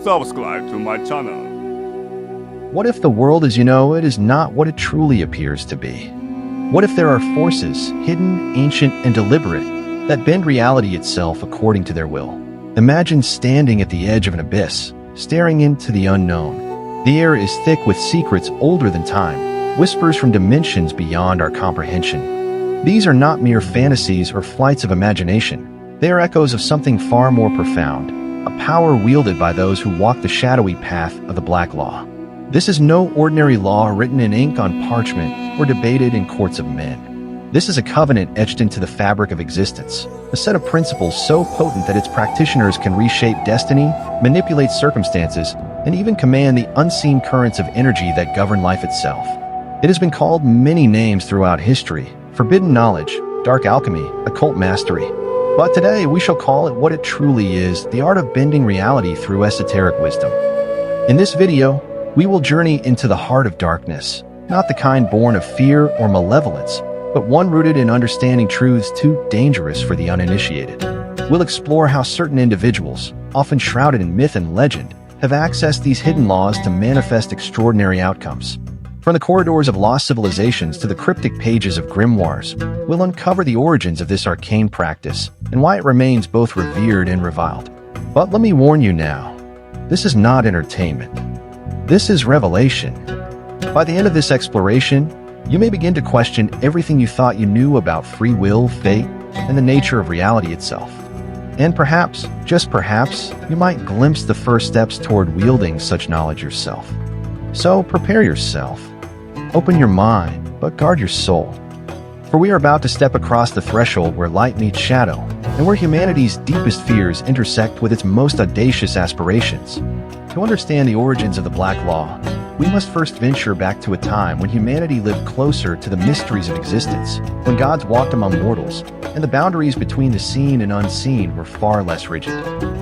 subscribe to my channel. What if the world as you know it is not what it truly appears to be? What if there are forces, hidden, ancient, and deliberate, that bend reality itself according to their will? Imagine standing at the edge of an abyss, staring into the unknown. The air is thick with secrets older than time, whispers from dimensions beyond our comprehension. These are not mere fantasies or flights of imagination. They are echoes of something far more profound, a power wielded by those who walk the shadowy path of the Black Law. This is no ordinary law written in ink on parchment or debated in courts of men. This is a covenant etched into the fabric of existence, a set of principles so potent that its practitioners can reshape destiny, manipulate circumstances, and even command the unseen currents of energy that govern life itself. It has been called many names throughout history: forbidden knowledge, dark alchemy, occult mastery. But today we shall call it what it truly is: the art of bending reality through esoteric wisdom. In this video, we will journey into the heart of darkness, not the kind born of fear or malevolence, but one rooted in understanding truths too dangerous for the uninitiated. We'll explore how certain individuals, often shrouded in myth and legend, have accessed these hidden laws to manifest extraordinary outcomes. From the corridors of lost civilizations to the cryptic pages of grimoires, we'll uncover the origins of this arcane practice and why it remains both revered and reviled. But let me warn you now, this is not entertainment. This is revelation. By the end of this exploration, you may begin to question everything you thought you knew about free will, fate, and the nature of reality itself. And perhaps, just perhaps, you might glimpse the first steps toward wielding such knowledge yourself. So prepare yourself. Open your mind, but guard your soul. For we are about to step across the threshold where light meets shadow, and where humanity's deepest fears intersect with its most audacious aspirations. To understand the origins of the Black Law, we must first venture back to a time when humanity lived closer to the mysteries of existence, when gods walked among mortals, and the boundaries between the seen and unseen were far less rigid.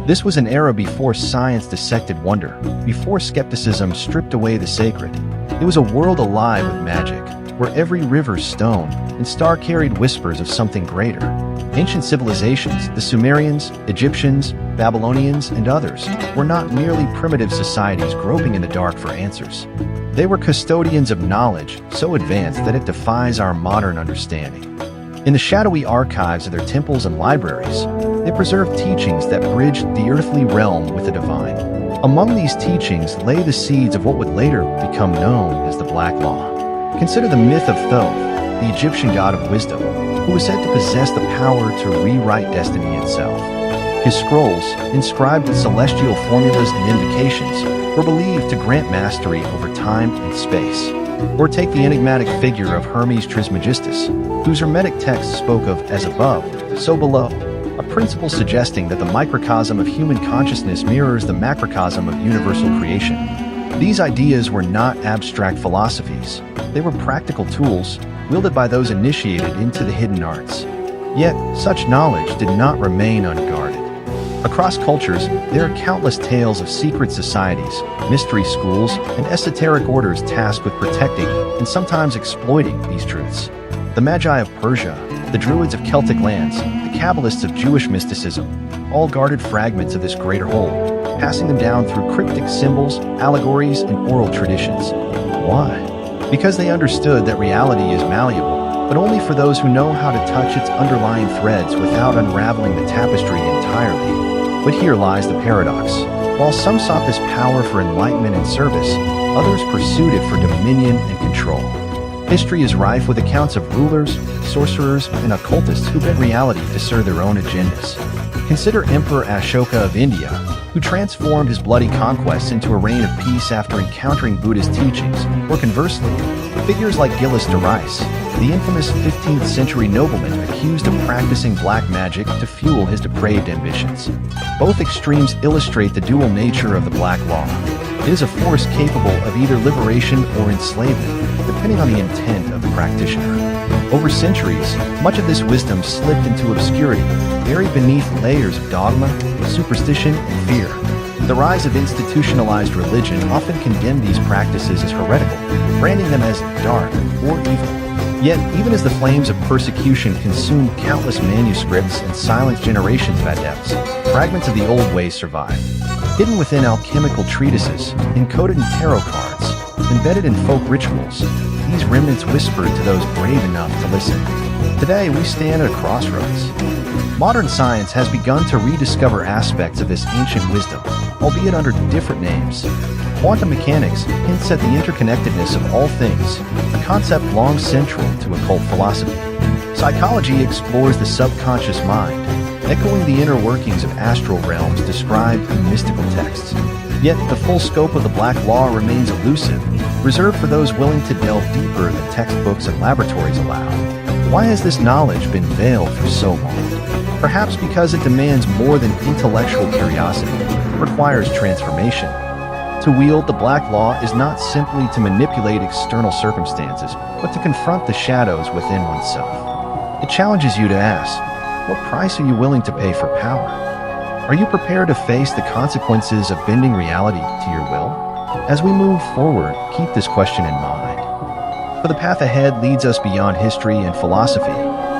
This was an era before science dissected wonder, before skepticism stripped away the sacred. It was a world alive with magic, where every river's stone and star carried whispers of something greater. Ancient civilizations, the Sumerians, Egyptians, Babylonians, and others, were not merely primitive societies groping in the dark for answers. They were custodians of knowledge so advanced that it defies our modern understanding. In the shadowy archives of their temples and libraries, they preserved teachings that bridged the earthly realm with the divine. Among these teachings lay the seeds of what would later become known as the Black Law. Consider the myth of Thoth, the Egyptian god of wisdom, who was said to possess the power to rewrite destiny itself. His scrolls, inscribed with celestial formulas and invocations, were believed to grant mastery over time and space. Or take the enigmatic figure of Hermes Trismegistus, whose Hermetic text spoke of as above, so below, a principle suggesting that the microcosm of human consciousness mirrors the macrocosm of universal creation. These ideas were not abstract philosophies. They were practical tools, wielded by those initiated into the hidden arts. Yet, such knowledge did not remain unguarded. Across cultures, there are countless tales of secret societies, mystery schools, and esoteric orders tasked with protecting and sometimes exploiting these truths. The Magi of Persia, the Druids of Celtic lands, the Kabbalists of Jewish mysticism, all guarded fragments of this greater whole, passing them down through cryptic symbols, allegories, and oral traditions. Why? Because they understood that reality is malleable, but only for those who know how to touch its underlying threads without unraveling the tapestry entirely. But here lies the paradox. While some sought this power for enlightenment and service, others pursued it for dominion and control. History is rife with accounts of rulers, sorcerers, and occultists who bent reality to serve their own agendas. Consider Emperor Ashoka of India, who transformed his bloody conquests into a reign of peace after encountering Buddhist teachings, or conversely, figures like Gilles de Rais, the infamous 15th century nobleman accused of practicing black magic to fuel his depraved ambitions. Both extremes illustrate the dual nature of the Black Law. It is a force capable of either liberation or enslavement, depending on the intent of the practitioner. Over centuries, much of this wisdom slipped into obscurity, buried beneath layers of dogma, superstition, and fear. The rise of institutionalized religion often condemned these practices as heretical, branding them as dark or evil. Yet, even as the flames of persecution consumed countless manuscripts and silenced generations of adepts, fragments of the old ways survive. Hidden within alchemical treatises, encoded in tarot cards, embedded in folk rituals, these remnants whispered to those brave enough to listen. Today, we stand at a crossroads. Modern science has begun to rediscover aspects of this ancient wisdom, albeit under different names. Quantum mechanics hints at the interconnectedness of all things, a concept long central to occult philosophy. Psychology explores the subconscious mind, echoing the inner workings of astral realms described in mystical texts. Yet the full scope of the Black Law remains elusive, reserved for those willing to delve deeper than textbooks and laboratories allow. Why has this knowledge been veiled for so long? Perhaps because it demands more than intellectual curiosity, it requires transformation. To wield the Black Law is not simply to manipulate external circumstances, but to confront the shadows within oneself. It challenges you to ask, what price are you willing to pay for power? Are you prepared to face the consequences of bending reality to your will? As we move forward, keep this question in mind. For the path ahead leads us beyond history and philosophy,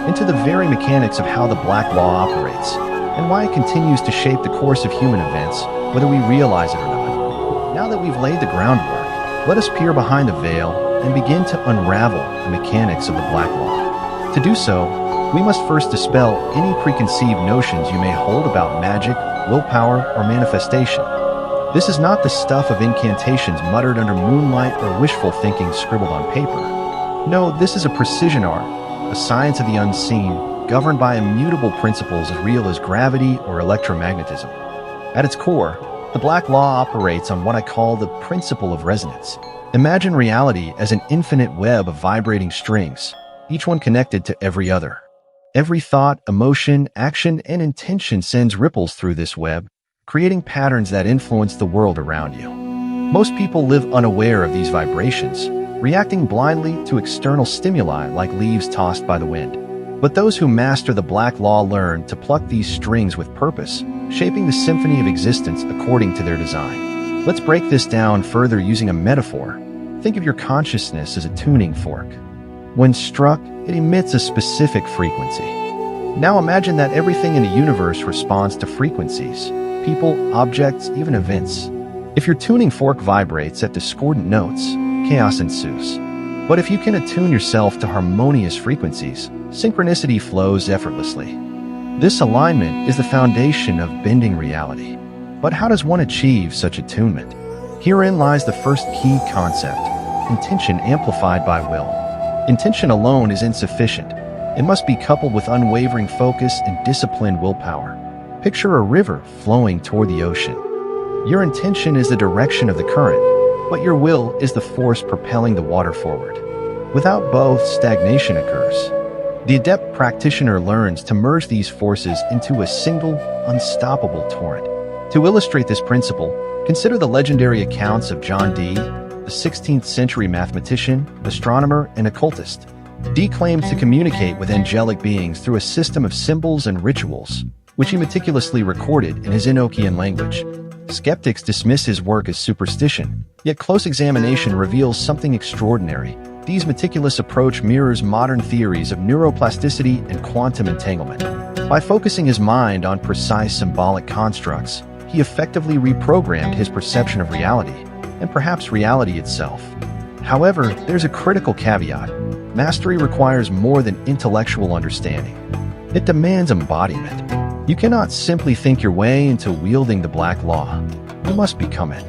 into the very mechanics of how the Black Law operates, and why it continues to shape the course of human events, whether we realize it or not. Now that we've laid the groundwork, let us peer behind the veil and begin to unravel the mechanics of the Black Law. To do so, we must first dispel any preconceived notions you may hold about magic, willpower, or manifestation. This is not the stuff of incantations muttered under moonlight or wishful thinking scribbled on paper. No, this is a precision art, a science of the unseen, governed by immutable principles as real as gravity or electromagnetism. At its core, the Black Law operates on what I call the principle of resonance. Imagine reality as an infinite web of vibrating strings, each one connected to every other. Every thought, emotion, action, and intention sends ripples through this web, creating patterns that influence the world around you. Most people live unaware of these vibrations, reacting blindly to external stimuli like leaves tossed by the wind. But those who master the Black Law learn to pluck these strings with purpose, shaping the symphony of existence according to their design. Let's break this down further using a metaphor. Think of your consciousness as a tuning fork. When struck, it emits a specific frequency. Now imagine that everything in the universe responds to frequencies: people, objects, even events. If your tuning fork vibrates at discordant notes, chaos ensues. But if you can attune yourself to harmonious frequencies, synchronicity flows effortlessly. This alignment is the foundation of bending reality. But how does one achieve such attunement? Herein lies the first key concept: intention amplified by will. Intention alone is insufficient. It must be coupled with unwavering focus and disciplined willpower. Picture a river flowing toward the ocean. Your intention is the direction of the current, but your will is the force propelling the water forward. Without both, stagnation occurs. The adept practitioner learns to merge these forces into a single, unstoppable torrent. To illustrate this principle, consider the legendary accounts of John Dee, the 16th century mathematician, astronomer, and occultist. Dee claimed to communicate with angelic beings through a system of symbols and rituals, which he meticulously recorded in his Enochian language. Skeptics dismiss his work as superstition, yet close examination reveals something extraordinary. Dee's meticulous approach mirrors modern theories of neuroplasticity and quantum entanglement. By focusing his mind on precise symbolic constructs, he effectively reprogrammed his perception of reality, and perhaps reality itself. However, there's a critical caveat. Mastery requires more than intellectual understanding. It demands embodiment. You cannot simply think your way into wielding the Black Law. You must become it.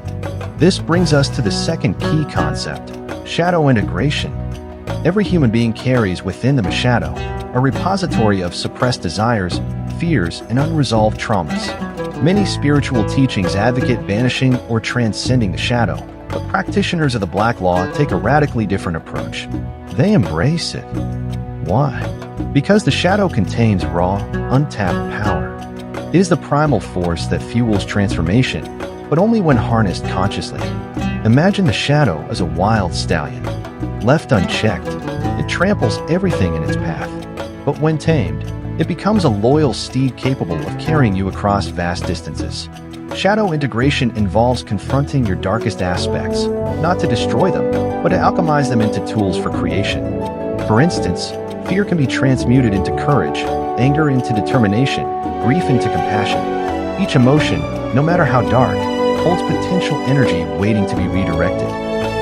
This brings us to the second key concept: shadow integration. Every human being carries within them a shadow, a repository of suppressed desires, fears, and unresolved traumas. Many spiritual teachings advocate banishing or transcending the shadow, but practitioners of the Black Law take a radically different approach. They embrace it. Why? Because the shadow contains raw, untapped power. It is the primal force that fuels transformation, but only when harnessed consciously. Imagine the shadow as a wild stallion. Left unchecked, it tramples everything in its path. But when tamed, it becomes a loyal steed capable of carrying you across vast distances. Shadow integration involves confronting your darkest aspects, not to destroy them, but to alchemize them into tools for creation. For instance, fear can be transmuted into courage, anger into determination, grief into compassion. Each emotion, no matter how dark, holds potential energy waiting to be redirected.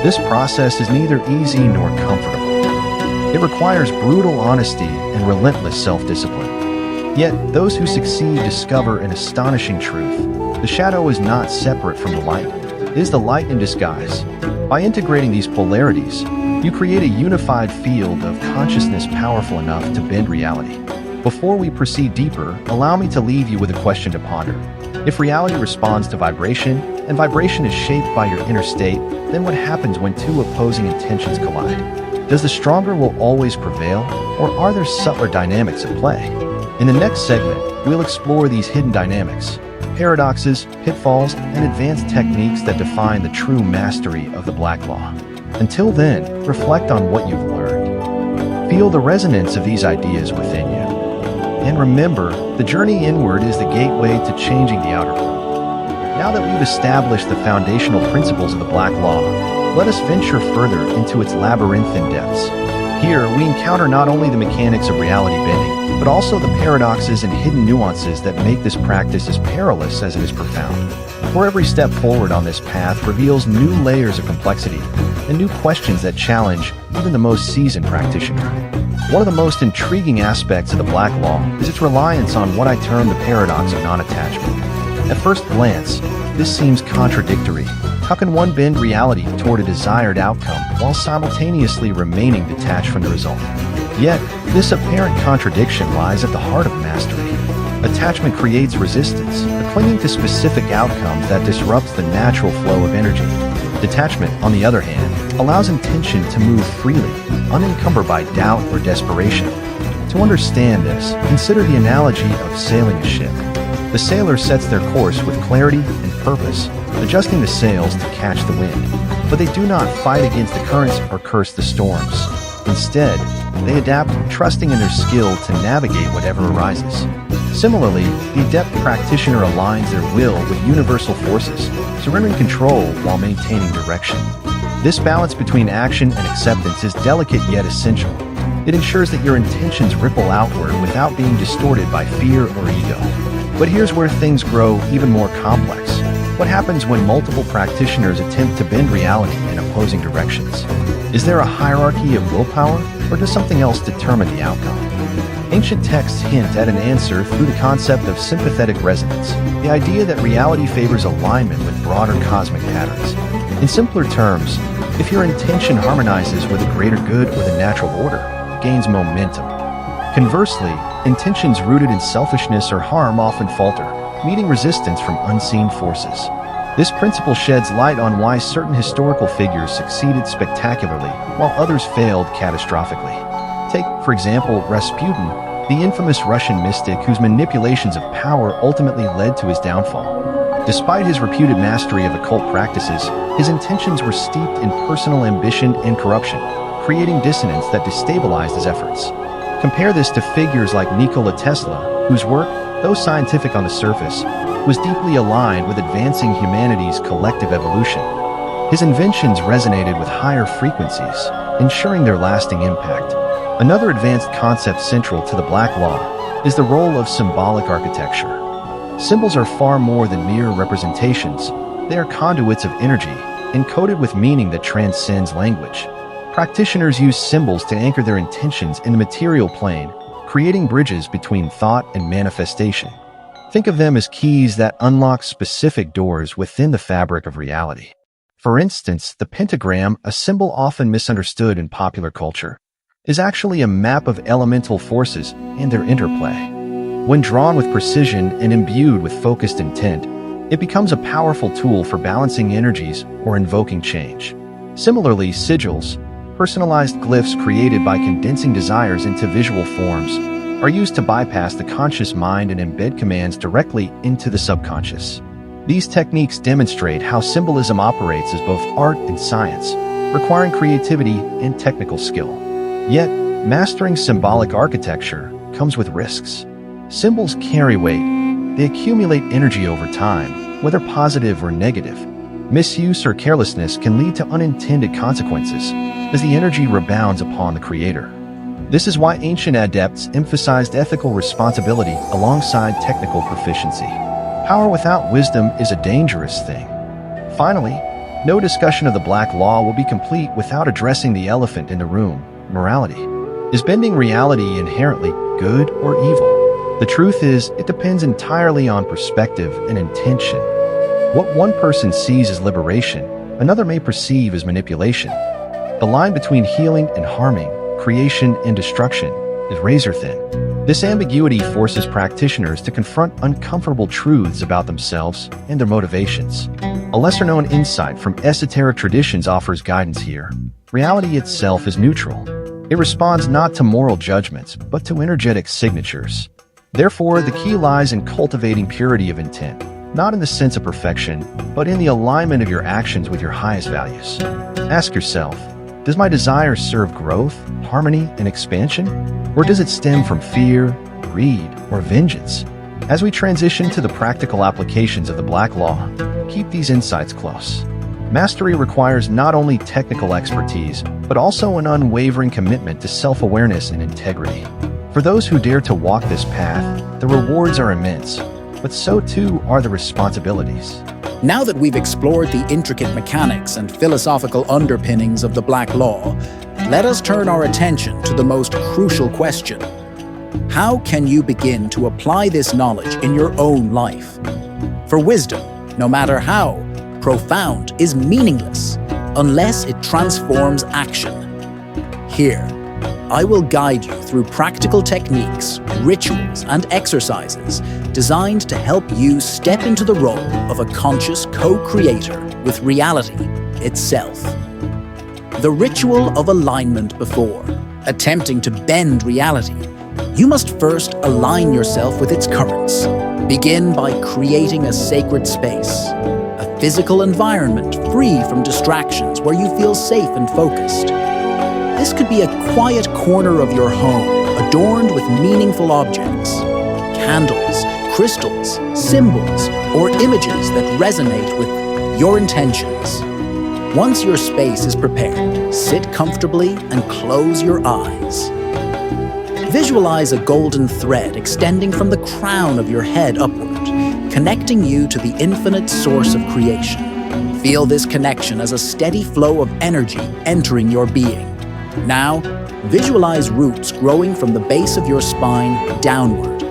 This process is neither easy nor comfortable. It requires brutal honesty and relentless self-discipline. Yet, those who succeed discover an astonishing truth. The shadow is not separate from the light. It is the light in disguise. By integrating these polarities, you create a unified field of consciousness powerful enough to bend reality. Before we proceed deeper, allow me to leave you with a question to ponder. If reality responds to vibration, and vibration is shaped by your inner state, then what happens when two opposing intentions collide? Does the stronger will always prevail, or are there subtler dynamics at play? In the next segment, we'll explore these hidden dynamics, paradoxes, pitfalls, and advanced techniques that define the true mastery of the Black Law. Until then, reflect on what you've learned. Feel the resonance of these ideas within you. And remember, the journey inward is the gateway to changing the outer world. Now that we've established the foundational principles of the Black Law, let us venture further into its labyrinthine depths. Here, we encounter not only the mechanics of reality bending, but also the paradoxes and hidden nuances that make this practice as perilous as it is profound. For every step forward on this path reveals new layers of complexity and new questions that challenge even the most seasoned practitioner. One of the most intriguing aspects of the Black Law is its reliance on what I term the paradox of non-attachment. At first glance, this seems contradictory. How can one bend reality toward a desired outcome while simultaneously remaining detached from the result? Yet, this apparent contradiction lies at the heart of mastery. Attachment creates resistance, a clinging to specific outcomes that disrupts the natural flow of energy. Detachment, on the other hand, allows intention to move freely, unencumbered by doubt or desperation. To understand this, consider the analogy of sailing a ship. The sailor sets their course with clarity and purpose, adjusting the sails to catch the wind. But they do not fight against the currents or curse the storms. Instead, they adapt, trusting in their skill to navigate whatever arises. Similarly, the adept practitioner aligns their will with universal forces, surrendering control while maintaining direction. This balance between action and acceptance is delicate yet essential. It ensures that your intentions ripple outward without being distorted by fear or ego. But here's where things grow even more complex. What happens when multiple practitioners attempt to bend reality in opposing directions? Is there a hierarchy of willpower, or does something else determine the outcome? Ancient texts hint at an answer through the concept of sympathetic resonance, the idea that reality favors alignment with broader cosmic patterns. In simpler terms, if your intention harmonizes with a greater good or the natural order, it gains momentum. Conversely, intentions rooted in selfishness or harm often falter, meeting resistance from unseen forces. This principle sheds light on why certain historical figures succeeded spectacularly while others failed catastrophically. Take, for example, Rasputin, the infamous Russian mystic whose manipulations of power ultimately led to his downfall. Despite his reputed mastery of occult practices, his intentions were steeped in personal ambition and corruption, creating dissonance that destabilized his efforts. Compare this to figures like Nikola Tesla, whose work, though scientific on the surface, was deeply aligned with advancing humanity's collective evolution. His inventions resonated with higher frequencies, ensuring their lasting impact. Another advanced concept central to the Black Law is the role of symbolic architecture. Symbols are far more than mere representations. They are conduits of energy, encoded with meaning that transcends language. Practitioners use symbols to anchor their intentions in the material plane, creating bridges between thought and manifestation. Think of them as keys that unlock specific doors within the fabric of reality. For instance, the pentagram, a symbol often misunderstood in popular culture, is actually a map of elemental forces and their interplay. When drawn with precision and imbued with focused intent, it becomes a powerful tool for balancing energies or invoking change. Similarly, sigils, personalized glyphs created by condensing desires into visual forms, are used to bypass the conscious mind and embed commands directly into the subconscious. These techniques demonstrate how symbolism operates as both art and science, requiring creativity and technical skill. Yet, mastering symbolic architecture comes with risks. Symbols carry weight. They accumulate energy over time, whether positive or negative. Misuse or carelessness can lead to unintended consequences, as the energy rebounds upon the creator. This is why ancient adepts emphasized ethical responsibility alongside technical proficiency. Power without wisdom is a dangerous thing. Finally, no discussion of the black law will be complete without addressing the elephant in the room, morality. Is bending reality inherently good or evil? The truth is, it depends entirely on perspective and intention. What one person sees as liberation, another may perceive as manipulation. The line between healing and harming, creation and destruction, is razor thin. This ambiguity forces practitioners to confront uncomfortable truths about themselves and their motivations. A lesser-known insight from esoteric traditions offers guidance here. Reality itself is neutral. It responds not to moral judgments, but to energetic signatures. Therefore, the key lies in cultivating purity of intent, not in the sense of perfection, but in the alignment of your actions with your highest values. Ask yourself, does my desire serve growth, harmony, and expansion? Or does it stem from fear, greed, or vengeance? As we transition to the practical applications of the Black Law, keep these insights close. Mastery requires not only technical expertise, but also an unwavering commitment to self-awareness and integrity. For those who dare to walk this path, the rewards are immense, but so too are the responsibilities. Now that we've explored the intricate mechanics and philosophical underpinnings of the Black Law, let us turn our attention to the most crucial question. How can you begin to apply this knowledge in your own life? For wisdom, no matter how profound, is meaningless unless it transforms action. Here, I will guide you through practical techniques, rituals, and exercises designed to help you step into the role of a conscious co-creator with reality itself. The ritual of alignment. Before attempting to bend reality, you must first align yourself with its currents. Begin by creating a sacred space, a physical environment free from distractions where you feel safe and focused. This could be a quiet corner of your home, adorned with meaningful objects, candles, crystals, symbols, or images that resonate with your intentions. Once your space is prepared, sit comfortably and close your eyes. Visualize a golden thread extending from the crown of your head upward, connecting you to the infinite source of creation. Feel this connection as a steady flow of energy entering your being. Now, visualize roots growing from the base of your spine downward,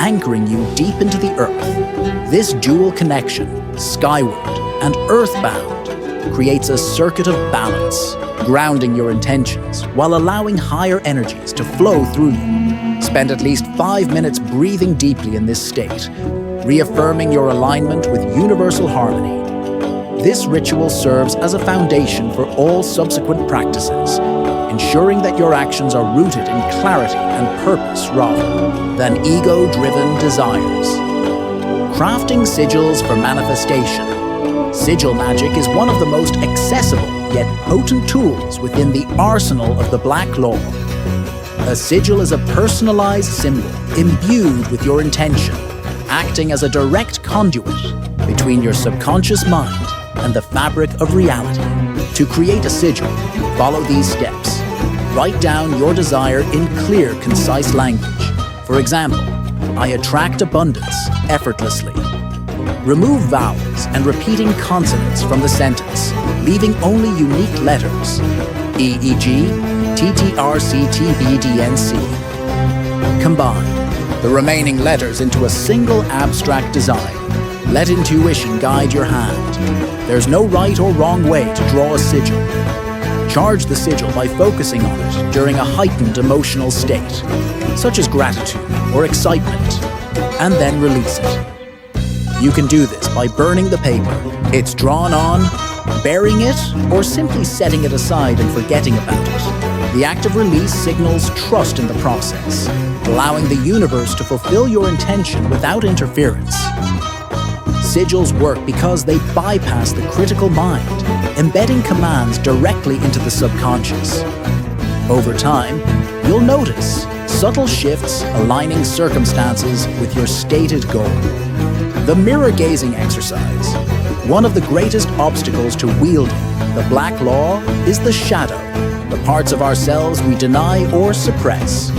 anchoring you deep into the earth. This dual connection, skyward and earthbound, creates a circuit of balance, grounding your intentions while allowing higher energies to flow through you. Spend at least 5 minutes breathing deeply in this state, reaffirming your alignment with universal harmony. This ritual serves as a foundation for all subsequent practices, ensuring that your actions are rooted in clarity and purpose rather than ego-driven desires. Crafting sigils for manifestation. Sigil magic is one of the most accessible yet potent tools within the arsenal of the Black Law. A sigil is a personalized symbol imbued with your intention, acting as a direct conduit between your subconscious mind and the fabric of reality. To create a sigil, follow these steps. Write down your desire in clear, concise language. For example, I attract abundance effortlessly. Remove vowels and repeating consonants from the sentence, leaving only unique letters, e.g., TTRCTBDNC. Combine the remaining letters into a single abstract design. Let intuition guide your hand. There's no right or wrong way to draw a sigil. Charge the sigil by focusing on it during a heightened emotional state, such as gratitude or excitement, and then release it. You can do this by burning the paper it's drawn on, burying it, or simply setting it aside and forgetting about it. The act of release signals trust in the process, allowing the universe to fulfill your intention without interference. Sigils work because they bypass the critical mind, embedding commands directly into the subconscious. Over time, you'll notice subtle shifts aligning circumstances with your stated goal. The mirror-gazing exercise. One of the greatest obstacles to wielding the Black Law is the shadow, the parts of ourselves we deny or suppress.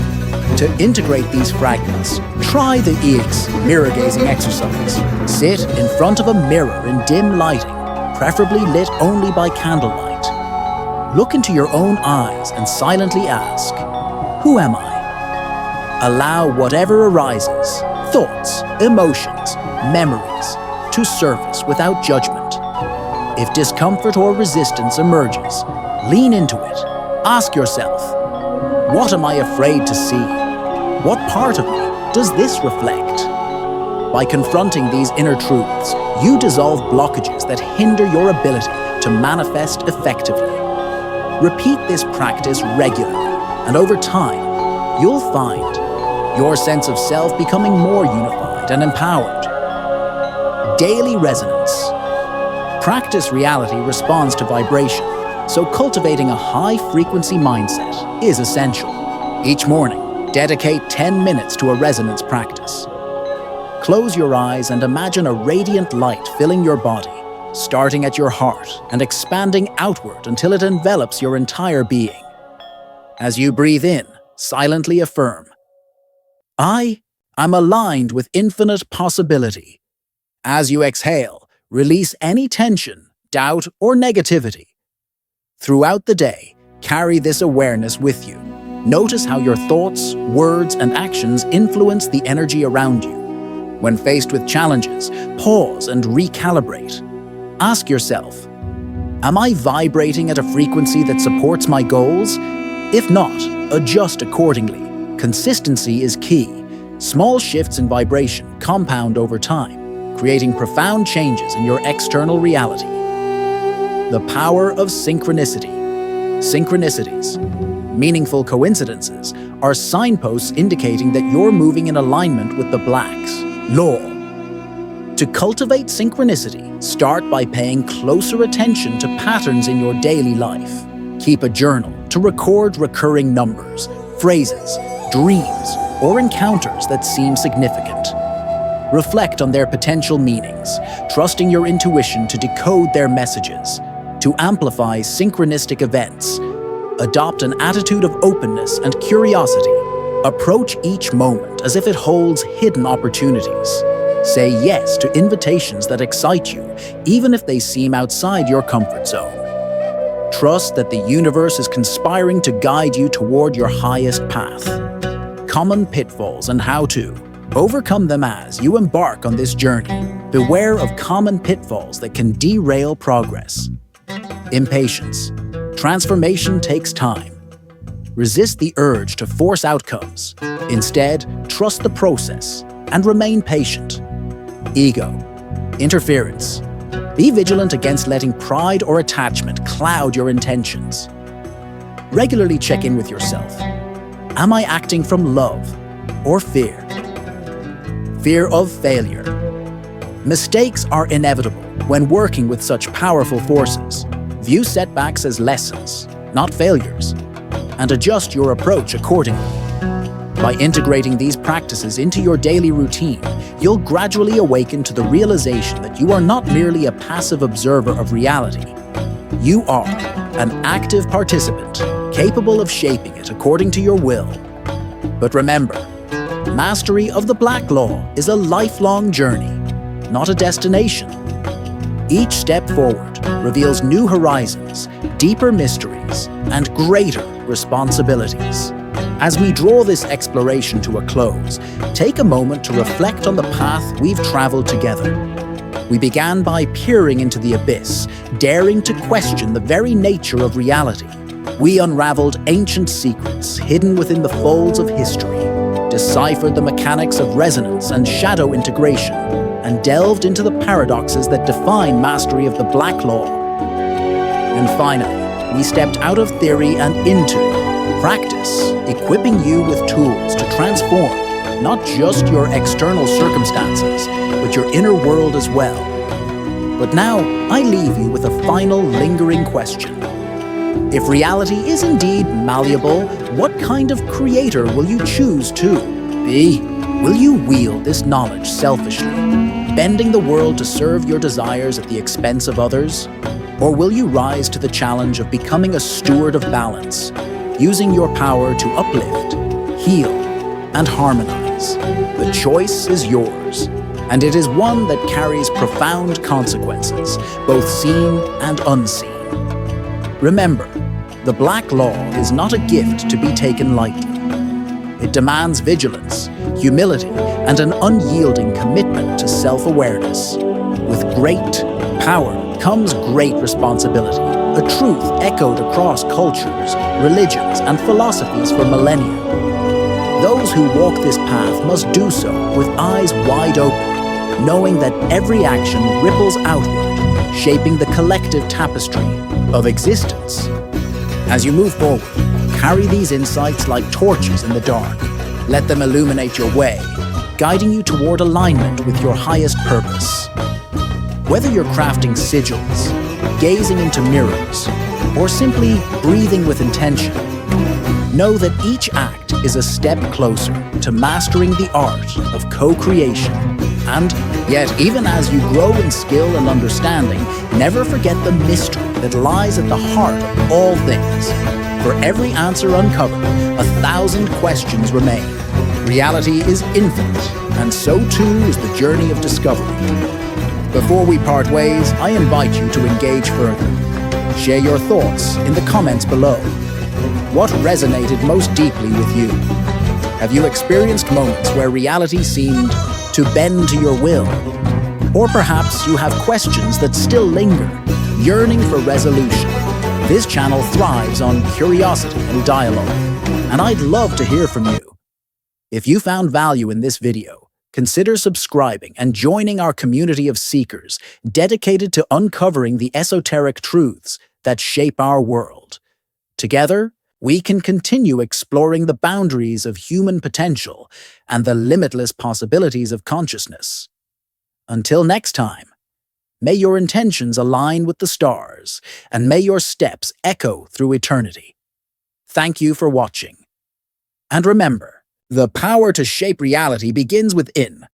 To integrate these fragments, try the EX mirror-gazing exercise. Sit in front of a mirror in dim lighting, preferably lit only by candlelight. Look into your own eyes and silently ask, who am I? Allow whatever arises, thoughts, emotions, memories, to surface without judgment. If discomfort or resistance emerges, lean into it. Ask yourself, what am I afraid to see? What part of me does this reflect? By confronting these inner truths, you dissolve blockages that hinder your ability to manifest effectively. Repeat this practice regularly, and over time, you'll find your sense of self becoming more unified and empowered. Daily resonance. Practice reality responds to vibration, so cultivating a high-frequency mindset is essential. Each morning, dedicate 10 minutes to a resonance practice. Close your eyes and imagine a radiant light filling your body, starting at your heart and expanding outward until it envelops your entire being. As you breathe in, silently affirm, I am aligned with infinite possibility. As you exhale, release any tension, doubt, or negativity. Throughout the day, carry this awareness with you. Notice how your thoughts, words, and actions influence the energy around you. When faced with challenges, pause and recalibrate. Ask yourself, am I vibrating at a frequency that supports my goals? If not, adjust accordingly. Consistency is key. Small shifts in vibration compound over time, creating profound changes in your external reality. The power of synchronicity. Synchronicities, meaningful coincidences, are signposts indicating that you're moving in alignment with the Black's law. To cultivate synchronicity, start by paying closer attention to patterns in your daily life. Keep a journal to record recurring numbers, phrases, dreams, or encounters that seem significant. Reflect on their potential meanings, trusting your intuition to decode their messages. To amplify synchronistic events, adopt an attitude of openness and curiosity. Approach each moment as if it holds hidden opportunities. Say yes to invitations that excite you, even if they seem outside your comfort zone. Trust that the universe is conspiring to guide you toward your highest path. Common pitfalls and how to overcome them as you embark on this journey. Beware of common pitfalls that can derail progress. Impatience. Transformation takes time. Resist the urge to force outcomes. Instead, trust the process and remain patient. Ego. Interference. Be vigilant against letting pride or attachment cloud your intentions. Regularly check in with yourself. Am I acting from love or fear? Fear of failure. Mistakes are inevitable when working with such powerful forces. View setbacks as lessons, not failures, and adjust your approach accordingly. By integrating these practices into your daily routine, you'll gradually awaken to the realization that you are not merely a passive observer of reality. You are an active participant, capable of shaping it according to your will. But remember, mastery of the Black Law is a lifelong journey, not a destination. Each step forward reveals new horizons, deeper mysteries, and greater responsibilities. As we draw this exploration to a close, take a moment to reflect on the path we've traveled together. We began by peering into the abyss, daring to question the very nature of reality. We unraveled ancient secrets hidden within the folds of history, deciphered the mechanics of resonance and shadow integration, and delved into the paradoxes that define mastery of the Black Law. And finally, we stepped out of theory and into practice, equipping you with tools to transform not just your external circumstances, but your inner world as well. But now, I leave you with a final lingering question. If reality is indeed malleable, what kind of creator will you choose to be? Will you wield this knowledge selfishly, bending the world to serve your desires at the expense of others? Or will you rise to the challenge of becoming a steward of balance, using your power to uplift, heal, and harmonize? The choice is yours. and it is one that carries profound consequences, both seen and unseen. Remember, the Black Law is not a gift to be taken lightly. It demands vigilance, humility, and an unyielding commitment to self-awareness. With great power comes great responsibility, a truth echoed across cultures, religions, and philosophies for millennia. Those who walk this path must do so with eyes wide open, knowing that every action ripples outward, shaping the collective tapestry of existence. As you move forward, carry these insights like torches in the dark. Let them illuminate your way, guiding you toward alignment with your highest purpose. Whether you're crafting sigils, gazing into mirrors, or simply breathing with intention, know that each act is a step closer to mastering the art of co-creation. And yet, even as you grow in skill and understanding, never forget the mystery that lies at the heart of all things. For every answer uncovered, 1,000 questions remain. Reality is infinite, and so too is the journey of discovery. Before we part ways, I invite you to engage further. Share your thoughts in the comments below. What resonated most deeply with you? Have you experienced moments where reality seemed to bend to your will? Or perhaps you have questions that still linger, yearning for resolution. This channel thrives on curiosity and dialogue, and I'd love to hear from you. If you found value in this video, consider subscribing and joining our community of seekers dedicated to uncovering the esoteric truths that shape our world. Together, we can continue exploring the boundaries of human potential and the limitless possibilities of consciousness. Until next time, may your intentions align with the stars, and may your steps echo through eternity. Thank you for watching. And remember, the power to shape reality begins within.